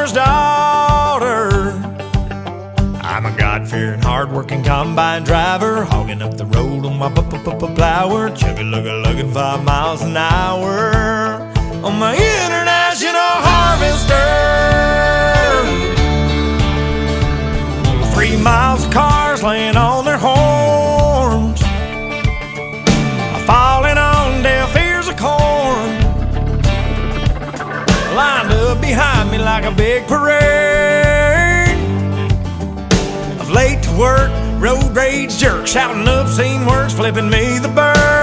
farmer's daughter. I'm a God-fearing, hard-working combine driver, hogging up the road on my plower, chugga-lugga-lugging 5 miles an hour on my international harvester. 3 miles of cars laying on their horns, falling on deaf ears of corn, lined up behind me like a big parade of late to work, road rage jerks, shouting obscene words, flipping me the bird.